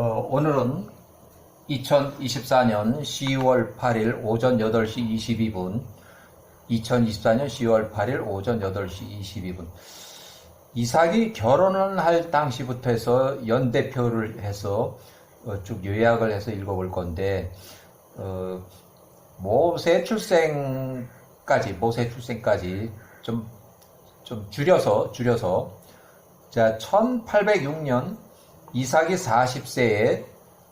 오늘은 2024년 10월 8일 오전 8시 22분 2024년 10월 8일 오전 8시 22분 이삭이 결혼을 할 당시부터 해서 연대표를 해서 쭉 요약을 해서 읽어볼 건데 모세 출생까지 좀 줄여서 자 1806년 이삭이 40세에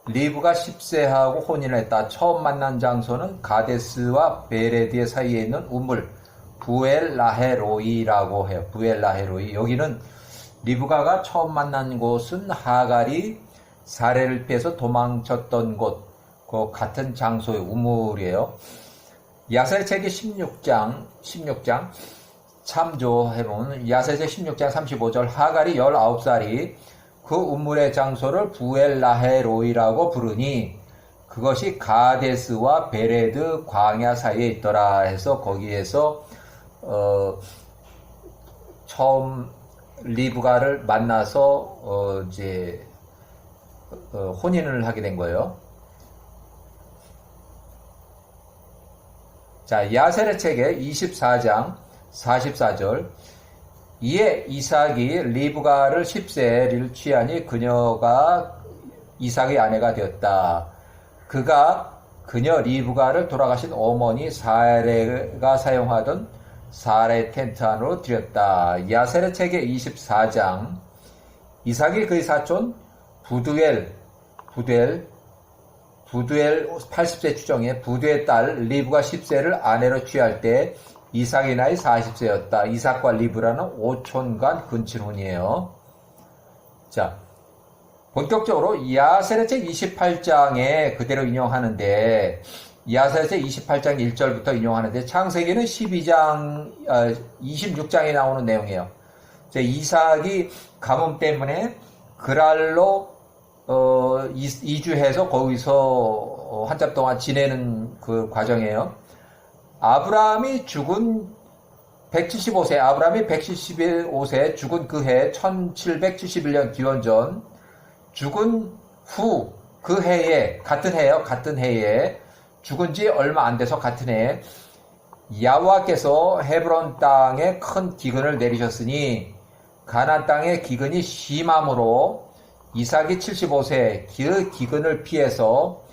리브가 10세하고 혼인을 했다. 처음 만난 장소는 가데스와 베레드의 사이에 있는 우물 부엘라헤로이라고 해요. 부엘라헤로이. 여기는 리브가가 처음 만난 곳은 하갈이 사레를 피해서 도망쳤던 곳, 그 같은 장소의 우물이에요. 야세책 16장 참조해보면 야세책 16장 35절 하갈이 19살이 그 우물의 장소를 부엘라헤로이라고 부르니 그것이 가데스와 베레드 광야 사이에 있더라 해서 거기에서 처음 리브가를 만나서 이제 혼인을 하게 된 거예요. 자, 야세르 책의 24장 44절 이에 이삭이 리브가를 10세를 취하니 그녀가 이삭의 아내가 되었다. 그녀 리브가를 돌아가신 어머니 사레가 사용하던 사레 텐트 안으로 들였다. 야세르 책의 24장 이삭이 그의 사촌 부두엘 80세 추정에 부두의 딸 리브가 10세를 아내로 취할 때 이삭의 나이 40세였다. 이삭과 리브라는 오촌간 근친혼이에요. 자, 본격적으로 야세르책 28장에 그대로 인용하는데 야세르책 28장 1절부터 인용하는데 창세기는 26장에 나오는 내용이에요. 자, 이삭이 가뭄 때문에 그랄로 이주해서 거기서 한참 동안 지내는 그 과정이에요. 아브라함이 175세 죽은 그 해 1771년 기원전 죽은 후 그 해에 같은 해에 죽은 지 얼마 안 돼서 같은 해에 야호와께서 헤브론 땅에 큰 기근을 내리셨으니 가나안 땅의 기근이 심함으로 이삭이 75세 그 기근을 피해서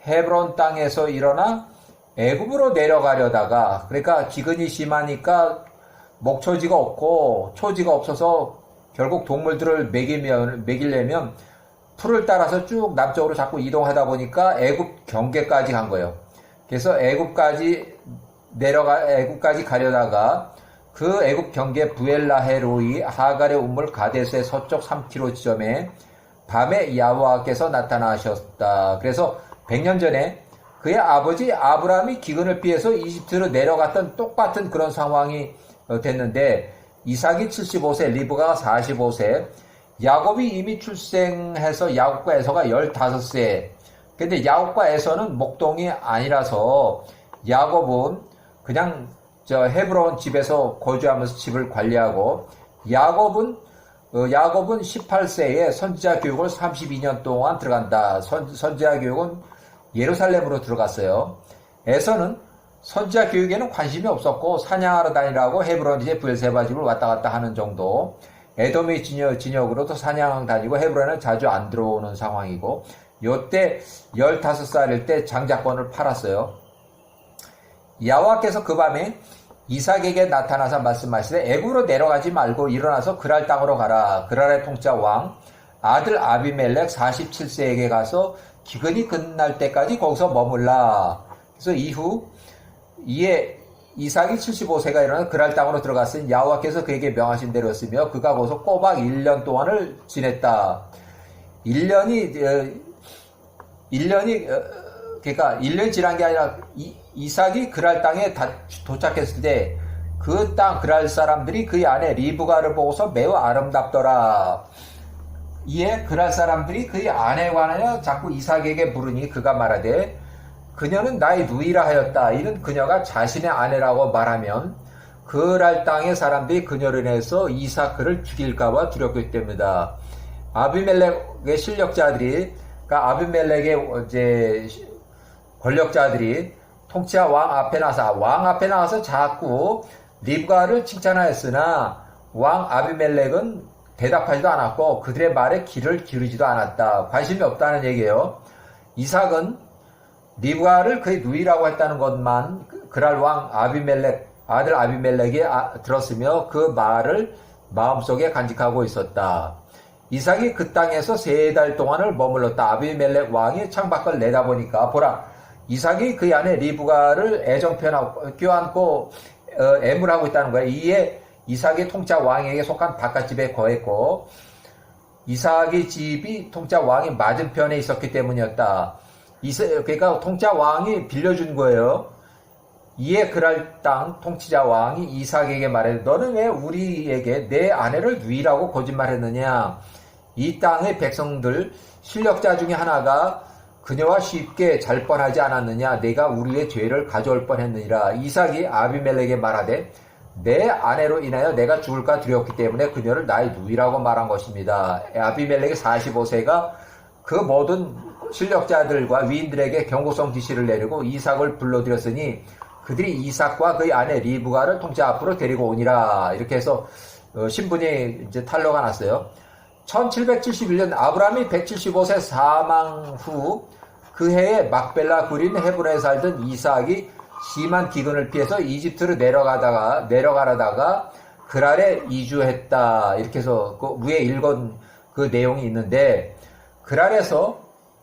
헤브론 땅에서 일어나 애굽으로 내려가려다가 그러니까 기근이 심하니까 목초지가 없고 초지가 없어서 결국 동물들을 먹이려면 풀을 따라서 쭉 남쪽으로 자꾸 이동하다 보니까 애굽 경계까지 간 거예요. 그래서 애굽까지 가려다가 그 애굽 경계 부엘라헤로이 하갈의 우물 가데스의 서쪽 3km 지점에 밤에 야호와께서 나타나셨다. 그래서 100년 전에 그의 아버지 아브라함이 기근을 피해서 이집트로 내려갔던 똑같은 그런 상황이 됐는데 이삭이 75세, 리브가가 45세, 야곱이 이미 출생해서 야곱과 에서가 15세. 근데 야곱과 에서는 목동이 아니라서 야곱은 그냥 헤브론 집에서 거주하면서 집을 관리하고 야곱은 18세에 선지자 교육을 32년 동안 들어간다. 선지자 교육은 예루살렘으로 들어갔어요. 에서는 선지자 교육에는 관심이 없었고 사냥하러 다니라고 헤브론 이제 브엘세바 집을 왔다 갔다 하는 정도. 에돔의 진역으로도 사냥 다니고 헤브론은 자주 안 들어오는 상황이고 요때 15살일 때 장자권을 팔았어요. 야호와께서 그 밤에 이삭에게 나타나서 말씀하시되 애굽으로 내려가지 말고 일어나서 그랄 땅으로 가라. 그랄의 통짜 왕 아들 아비멜렉 47세에게 가서 기근이 끝날 때까지 거기서 머물라. 그래서 이에 이삭이 75세가 일어나 그랄 땅으로 들어갔으니 야호와께서 그에게 명하신 대로였으며 그가 거기서 꼬박 1년 동안을 지냈다. 1년이 그러니까 1년 지난 게 아니라 이삭이 그랄 땅에 도착했을 때 그 땅 그랄 사람들이 그의 아내 리브가를 보고서 매우 아름답더라. 이에 그랄 사람들이 그의 아내에 관하여 자꾸 이삭에게 물으니 그가 말하되 그녀는 나의 누이라 하였다. 이는 그녀가 자신의 아내라고 말하면 그랄 땅의 사람들이 그녀를 인해서 이삭을 죽일까봐 두렵기 때문이다. 아비멜렉의 실력자들이 그러니까 아비멜렉의 이제 권력자들이 통치자 왕 앞에 나와서 자꾸 리브가를 칭찬하였으나 왕 아비멜렉은 대답하지도 않았고 그들의 말에 귀를 기울이지도 않았다. 관심이 없다는 얘기예요. 이삭은 리브가를 그의 누이라고 했다는 것만 그랄 왕 아들 아비멜렉이 들었으며 그 말을 마음속에 간직하고 있었다. 이삭이 그 땅에서 3달 동안을 머물렀다. 아비멜렉 왕이 창밖을 내다보니까 보라, 이삭이 그의 아내 리브가를 애정표현하고 껴안고 애물하고 있다는 거야. 이에 이삭이 통짜 왕에게 속한 바깥집에 거했고 이삭의 집이 통짜 왕이 맞은편에 있었기 때문이었다. 그러니까 통짜 왕이 빌려준 거예요. 이에 그랄 땅 통치자 왕이 이삭에게 말해, 너는 왜 우리에게 내 아내를 누이라고 거짓말했느냐? 이 땅의 백성들 실력자 중에 하나가 그녀와 쉽게 잘 뻔하지 않았느냐? 내가 우리의 죄를 가져올 뻔했느니라. 이삭이 아비멜렉에게 말하되 내 아내로 인하여 내가 죽을까 두려웠기 때문에 그녀를 나의 누이라고 말한 것입니다. 아비멜렉이 45세가 그 모든 실력자들과 위인들에게 경고성 지시를 내리고 이삭을 불러들였으니 그들이 이삭과 그의 아내 리브가를 통치 앞으로 데리고 오니라. 이렇게 해서 신분이 이제 탄로가 났어요. 1771년 아브라함이 175세 사망 후 그 해에 막벨라 구린 헤브론에 살던 이삭이 심한 기근을 피해서 이집트로 내려가려다가 그랄에 이주했다. 이렇게 해서 그 위에 읽은 그 내용이 있는데, 그랄에서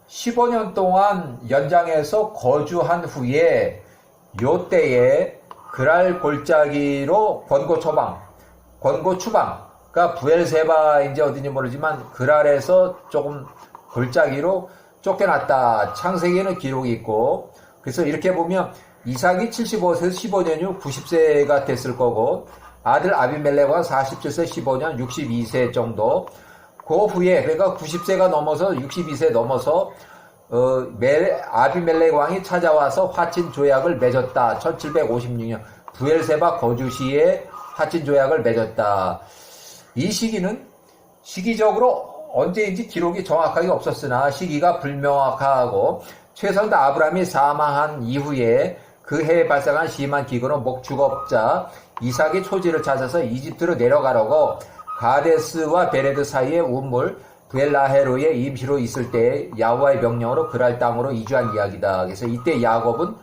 15년 동안 연장해서 거주한 후에 요때에 그랄 골짜기로 권고 추방, 그러니까 부엘세바인지 어딘지 모르지만 그랄에서 조금 골짜기로 쫓겨났다. 창세기에는 기록이 있고, 그래서 이렇게 보면 이삭이 75세에서 15년 후 90세가 됐을 거고, 아들 아비멜렉과 47세 15년 62세 정도. 그 후에, 그러니까 90세가 넘어서 62세 넘어서 아비멜렉 왕이 찾아와서 화친 조약을 맺었다. 1756년 부엘세바 거주 시에 화친 조약을 맺었다. 이 시기는 시기적으로 언제인지 기록이 정확하게 없었으나 시기가 불명확하고, 최선도 아브라함이 사망한 이후에 그 해에 발생한 심한 기근으로 목축업자 이삭이 초지를 찾아서 이집트로 내려가려고 가데스와 베레드 사이의 운물 부엘라헤로에 임시로 있을 때 야호와의 명령으로 그랄 땅으로 이주한 이야기다. 그래서 이때 야곱은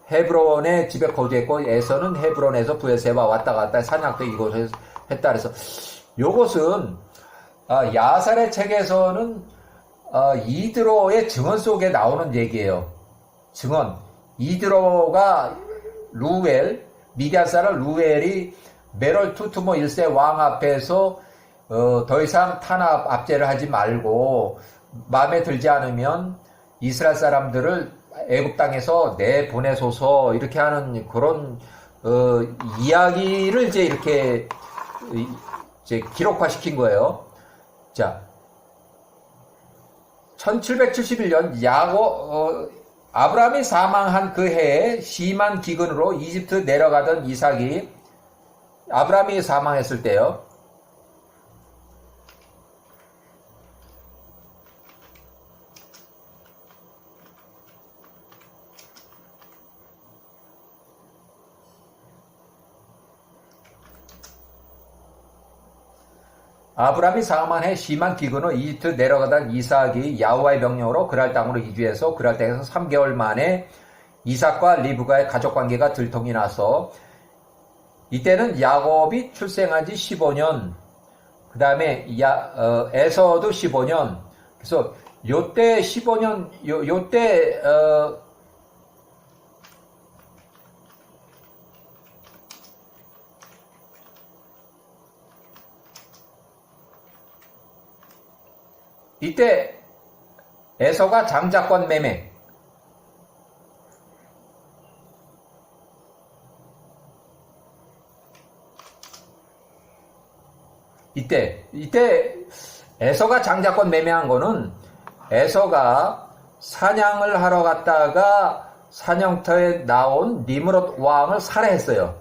헤브론의 집에 거주했고 에서는 헤브론에서 부엘세바 왔다 갔다 사냥도 이곳에서 했다. 그래서 요것은 야살의 책에서는 이드로의 증언 속에 나오는 얘기예요. 증언. 이드로가 미디안 사람 루엘이 메롤 투투모 1세 왕 앞에서 더 이상 탄압 압제를 하지 말고 마음에 들지 않으면 이스라엘 사람들을 애굽 땅에서 내보내소서 이렇게 하는 그런 이야기를 이제 기록화시킨 거예요. 자, 1771년 아브라함이 사망한 그 해에 심한 기근으로 이집트 내려가던 이삭이 아브라함이 사망했을 때요. 아브라함이 사망한 해 심한 기근으로 이집트 내려가던 이삭이 야호와의 명령으로 그랄 땅으로 이주해서 그랄 땅에서 3개월 만에 이삭과 리브가의 가족관계가 들통이 나서 이때는 야곱이 출생한 지 15년, 그 다음에 에서도 15년, 그래서 요때 15년, 요때 이때 에서가 장자권 매매, 이때 에서가 장자권 매매한 거는 에서가 사냥을 하러 갔다가 사냥터에 나온 니므롯 왕을 살해했어요.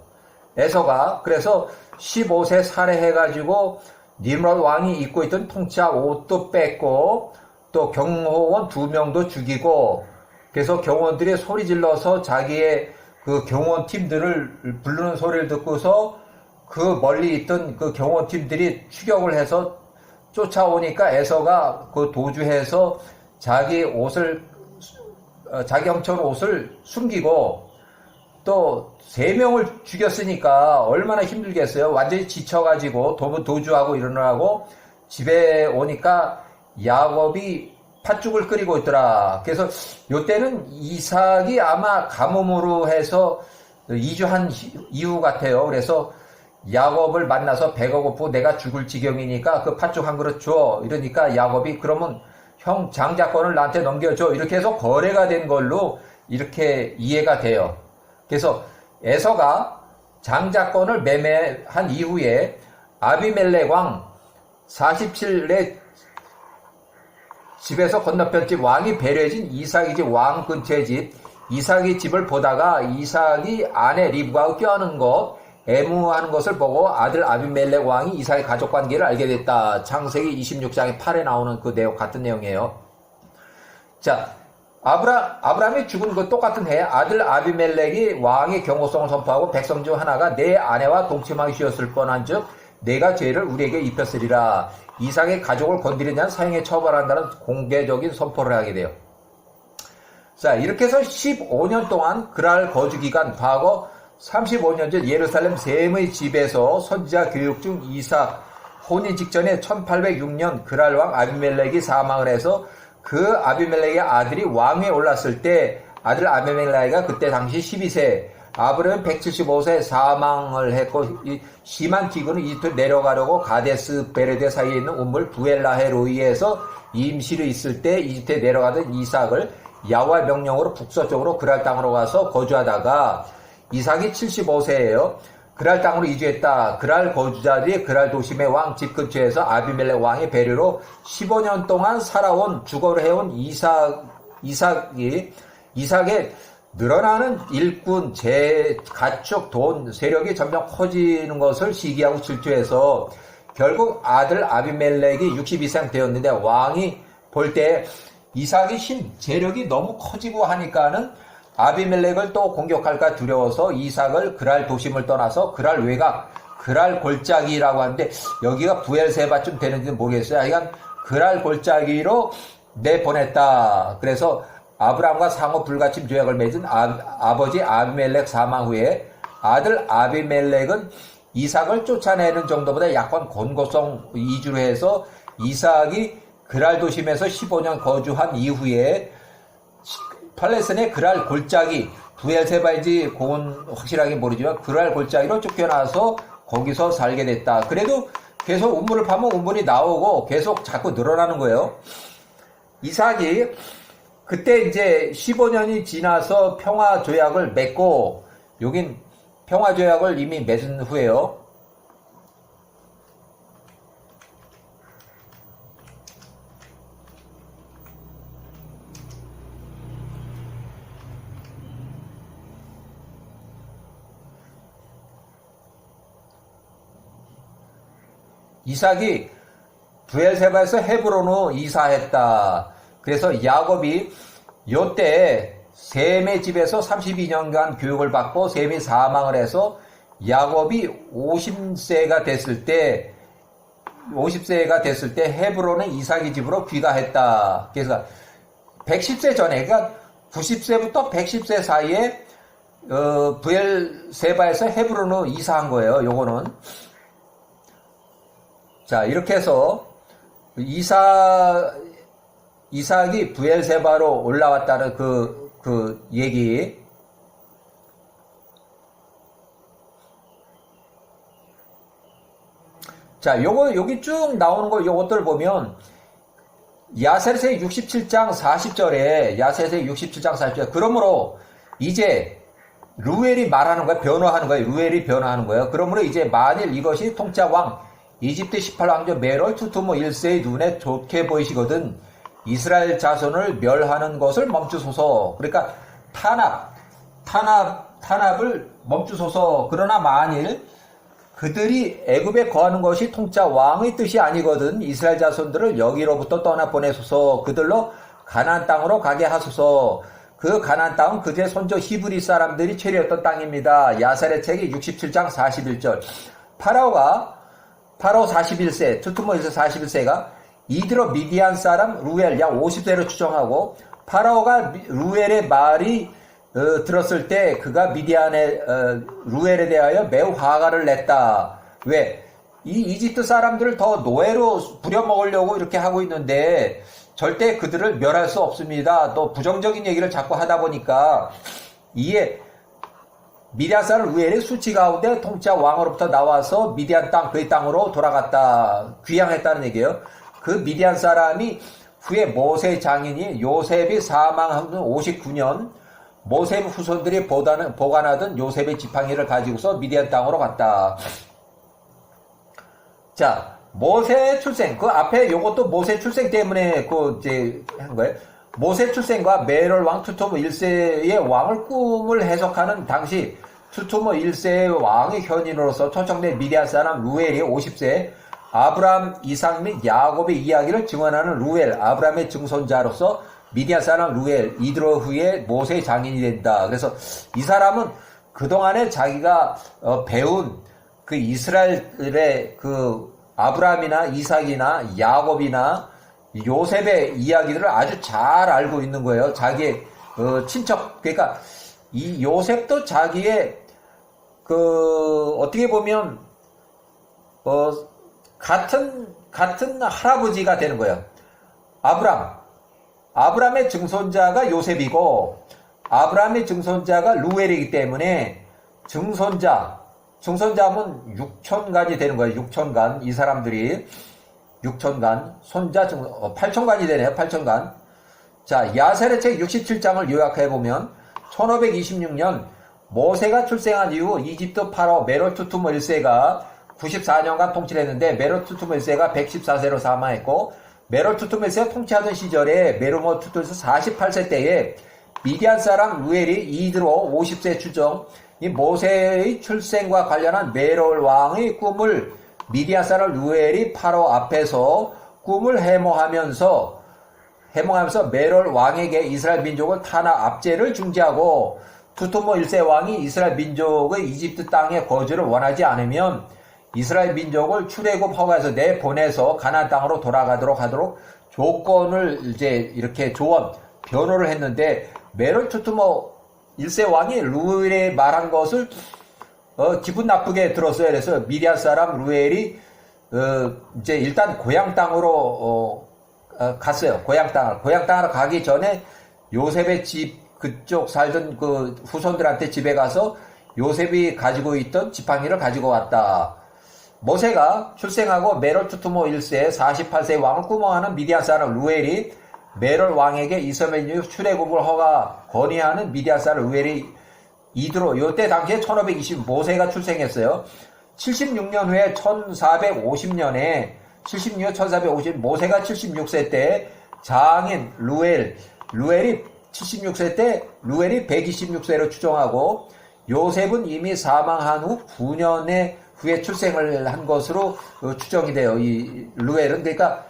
에서가 그래서 15세 살해해가지고 니므롯 왕이 입고 있던 통치자 옷도 뺐고 또 경호원 2명도 죽이고, 그래서 경호원들이 소리 질러서 자기의 그 경호원 팀들을 부르는 소리를 듣고서 그 멀리 있던 그 경호원 팀들이 추격을 해서 쫓아오니까 에서가 그 도주해서 자기 형처럼 옷을 숨기고, 또 3명을 죽였으니까 얼마나 힘들겠어요. 완전히 지쳐가지고 도주하고 이러느라고 집에 오니까 야곱이 팥죽을 끓이고 있더라. 그래서 요때는 이삭이 아마 가뭄으로 해서 이주한 이후 같아요. 그래서 야곱을 만나서 배가 고프고 내가 죽을 지경이니까 그 팥죽 한 그릇 줘. 이러니까 야곱이 그러면 형 장자권을 나한테 넘겨줘. 이렇게 해서 거래가 된 걸로 이렇게 이해가 돼요. 그래서 에서가 장자권을 매매한 이후에 아비멜렉 왕 47의 집에서 건너편 집 왕이 배려해진 이삭의 집 왕 근처의 집, 이삭의 집을 보다가 이삭이 아내 리브가와 껴안은 것, 애무하는 것을 보고 아들 아비멜렉 왕이 이삭의 가족 관계를 알게 됐다. 창세기 26장에 8에 나오는 그 내용 같은 내용이에요. 자, 아브라함이 죽은 그 똑같은 해에 아들 아비멜렉이 왕의 경고성을 선포하고 백성 중 하나가 내 아내와 동침하기 쉬웠을 뻔한즉 내가 죄를 우리에게 입혔으리라. 이삭의 가족을 건드린 자는 사형에 처벌한다는 공개적인 선포를 하게 돼요. 자, 이렇게 해서 15년 동안 그랄 거주 기간, 과거 35년 전 예루살렘 셈의 집에서 선지자 교육 중 이삭 혼인 직전에 1806년 그랄 왕 아비멜렉이 사망을 해서 그 아비멜렉의 아들이 왕위에 올랐을 때 아들 아비멜렉이 그때 당시 12세, 아브라함은 175세에 사망을 했고, 이 심한 기근은 이집트 내려가려고 가데스 베레데 사이에 있는 우물 부엘라헤로이에서 임시로 있을 때 이집트에 내려가던 이삭을 야훼 명령으로 북서쪽으로 그랄 땅으로 가서 거주하다가 이삭이 75세예요. 그랄 땅으로 이주했다. 그랄 거주자들이 그랄 도심의 왕 집 근처에서 아비멜렉 왕의 배려로 15년 동안 살아온 주거를 해온 이삭의 늘어나는 일꾼, 가축, 돈, 세력이 점점 커지는 것을 시기하고 질투해서 결국 아들 아비멜렉이 62세 되었는데 왕이 볼 때 이삭의 힘, 재력이 너무 커지고 하니까는 아비멜렉을 또 공격할까 두려워서 이삭을 그랄 도심을 떠나서 그랄 외곽, 그랄 골짜기라고 하는데 여기가 부엘세바쯤 되는지는 모르겠어요. 하여간 그랄 골짜기로 내보냈다. 그래서 아브라함과 상호 불가침 조약을 맺은 아버지 아비멜렉 사망 후에 아들 아비멜렉은 이삭을 쫓아내는 정도보다 약간 권고성 이주를 해서 이삭이 그랄 도심에서 15년 거주한 이후에 팔레스틴의 그랄 골짜기, 부엘세바인지 그건 확실하게 모르지만 그랄 골짜기로 쫓겨나서 거기서 살게 됐다. 그래도 계속 운문을 파면 운문이 나오고 계속 자꾸 늘어나는 거예요. 이삭이 그때 이제 15년이 지나서 평화조약을 맺고, 여긴 평화조약을 이미 맺은 후에요. 이삭이 부엘세바에서 헤브론으로 이사했다. 그래서 야곱이 요때 셈의 집에서 32년간 교육을 받고 셈이 사망을 해서 야곱이 50세가 됐을 때 헤브론의 이삭의 집으로 귀가했다. 그래서 110세 전에, 그러니까 90세부터 110세 사이에 부엘세바에서 헤브론으로 이사한 거예요. 요거는. 자, 이렇게 해서 이삭이 부엘세바로 올라왔다는 그 얘기. 자, 여기 쭉 나오는 거, 요것들 보면, 야세세 67장 40절에, 그러므로, 이제, 루엘이 말하는 거야, 루엘이 변화하는 거예요. 그러므로 이제 만일 이것이 통짜왕, 이집트 18왕조 메롤 투투모 1세의 눈에 좋게 보이시거든, 이스라엘 자손을 멸하는 것을 멈추소서. 그러니까 탄압을 멈추소서. 그러나 만일 그들이 애굽에 거하는 것이 통짜 왕의 뜻이 아니거든. 이스라엘 자손들을 여기로부터 떠나 보내소서. 그들로 가나안 땅으로 가게 하소서. 그 가나안 땅은 그들의 손조 히브리 사람들이 체류했던 땅입니다. 야살의 책이 67장 41절. 파라오 41세, 투투모일세 41세가 이드로 미디안 사람 루엘 약 50세로 추정하고, 파라오가 루엘의 말이 들었을 때 그가 미디안의 루엘에 대하여 매우 화가를 냈다. 왜? 이 이집트 사람들을 더 노예로 부려먹으려고 이렇게 하고 있는데 절대 그들을 멸할 수 없습니다. 또 부정적인 얘기를 자꾸 하다 보니까 이에 미디안 사람 루엘의 수치 가운데 통짜 왕으로부터 나와서 미디안 땅 그의 땅으로 돌아갔다. 귀향했다는 얘기예요. 그 미디안 사람이 후에 모세 장인이 요셉이 사망한 59년 모세 후손들이 보관하던 요셉의 지팡이를 가지고서 미디안 땅으로 갔다. 자, 모세 출생. 그 앞에 요것도 모세 출생 때문에 이제 한 거예요. 모세 출생과 메롤 왕 투토모 1세의 왕을 꿈을 해석하는 당시 투토모 1세의 왕의 현인으로서 초청된 미디안 사람 루엘이 50세, 아브람, 이삭 및 야곱의 이야기를 증언하는 루엘, 아브람의 증손자로서 미디안 사람 루엘, 이드로 후에 모세의 장인이 된다. 그래서 이 사람은 그동안에 자기가 배운 그 이스라엘의 그 아브람이나 이삭이나 야곱이나 요셉의 이야기들을 아주 잘 알고 있는 거예요. 자기의 친척. 그러니까 이 요셉도 자기의 어떻게 보면 같은 할아버지가 되는 거예요. 아브람의 증손자가 요셉이고 아브람의 증손자가 루엘이기 때문에 증손자면 6천간이 되는 거예요. 6천간. 이 사람들이 6천간, 손자 8천간이 되네요. 8천간. 자, 야셀의 책 67장을 요약해 보면 1526년 모세가 출생한 이후 이집트 파라오 메롤투투모 1세가 94년간 통치를 했는데 메롤투투모 1세가 114세로 사망했고, 메롤투투모 1세가 통치하던 시절에 메르모투투에서 48세 때에 미디안 사람 루엘이 이드로 50세 추정, 이 모세의 출생과 관련한 메롤 왕의 꿈을 미디안 사람 루엘이 파라오 앞에서 꿈을 해몽하면서 메롤 왕에게 이스라엘 민족을 탄압 압제를 중지하고, 투토모 1세 왕이 이스라엘 민족의 이집트 땅에 거주를 원하지 않으면 이스라엘 민족을 출애굽 허가에서 내보내서 가나안 땅으로 돌아가도록 하도록 조건을 이제 이렇게 변호를 했는데, 메롤 투토모 1세 왕이 루엘에 말한 것을 기분 나쁘게 들었어요. 그래서 미디안 사람 루엘이 이제 일단 고향 땅으로 갔어요. 고향 땅으로 가기 전에 요셉의 집 그쪽 살던 그 후손들한테 집에 가서 요셉이 가지고 있던 지팡이를 가지고 왔다. 모세가 출생하고 메롤 투투모 1세 48세 왕을 꾸멍하는 미디안 사람 루엘이 메롤 왕에게 이스라엘 출애굽을 건의하는 미디안 사람 루엘이 이드로, 요때 당시에 1520 모세가 출생했어요. 76년 후에 1450년에 1450 모세가 76세 때 장인 루엘이 76세 때 루엘이 126세로 추정하고, 요셉은 이미 사망한 후 9년에 후에 출생을 한 것으로 추정이 돼요. 이 루엘은. 그러니까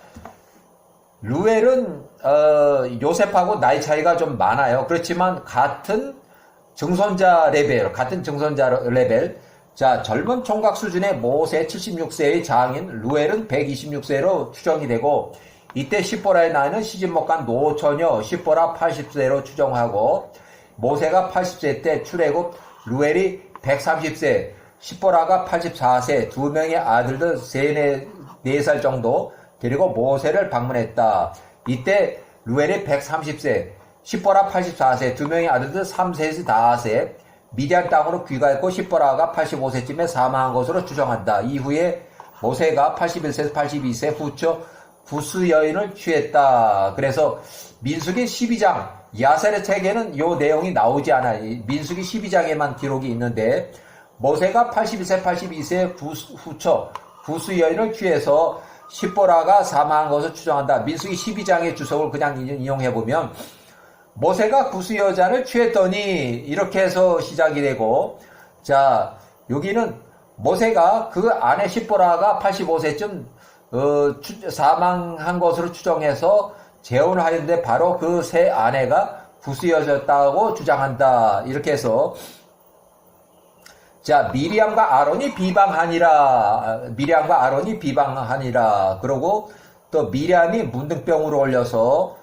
루엘은 요셉하고 나이 차이가 좀 많아요. 그렇지만 같은 증손자 레벨. 자, 젊은 총각 수준의 모세 76세의 장인 루엘은 126세로 추정이 되고, 이때 십보라의 나이는 시집 못 간 노처녀 십보라 80세로 추정하고, 모세가 80세 때 출애굽, 루엘이 130세, 십보라가 84세, 두 명의 아들들 4살 정도 데리고 모세를 방문했다. 이때 루엘이 130세, 십보라 84세, 두 명의 아들들 3셋이 4세, 미디안 땅으로 귀가했고 십보라가 85세쯤에 사망한 것으로 추정한다. 이후에 모세가 81세에서 82세 후초 구스 여인을 취했다. 그래서 민수기 12장, 야셀의 책에는 이 내용이 나오지 않아요. 민수기 12장에만 기록이 있는데, 모세가 81세, 82세 후초 구스 여인을 취해서 십보라가 사망한 것을 추정한다. 민수기 12장의 주석을 그냥 인용해보면, 모세가 구스 여자를 취했더니 이렇게 해서 시작이 되고, 자, 여기는 모세가 그 아내 십보라가 85세쯤 사망한 것으로 추정해서 재혼을 하였는데 바로 그 세 아내가 구스여졌다고 주장한다. 이렇게 해서 자, 미리암과 아론이 비방하니라. 그러고 또 미리암이 문둥병으로 걸려서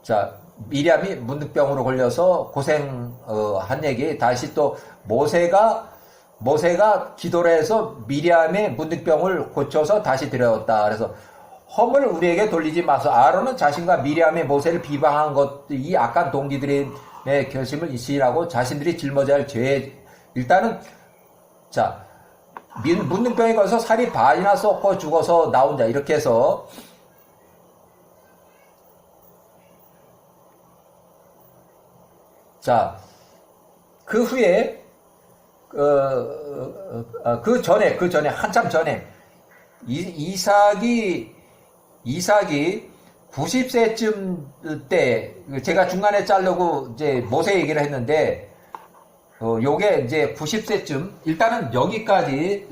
자, 미리암이 문둥병으로 걸려서 고생한 얘기. 다시 또 모세가 기도를 해서 미리암의 문둥병을 고쳐서 다시 드렸다. 그래서 험을 우리에게 돌리지 마소. 아론은 자신과 미리암의 모세를 비방한 것, 이 악한 동기들의 결심을 잊으라고 자신들이 짊어져야 할 죄. 일단은 자, 문둥병에 걸려서 살이 반이나 썩고 죽어서 나온다. 이렇게 해서 자, 그 후에 그 전에 한참 전에 이삭이 90세쯤 때 제가 중간에 자르고 이제 모세 얘기를 했는데 요게 이제 90세쯤 일단은 여기까지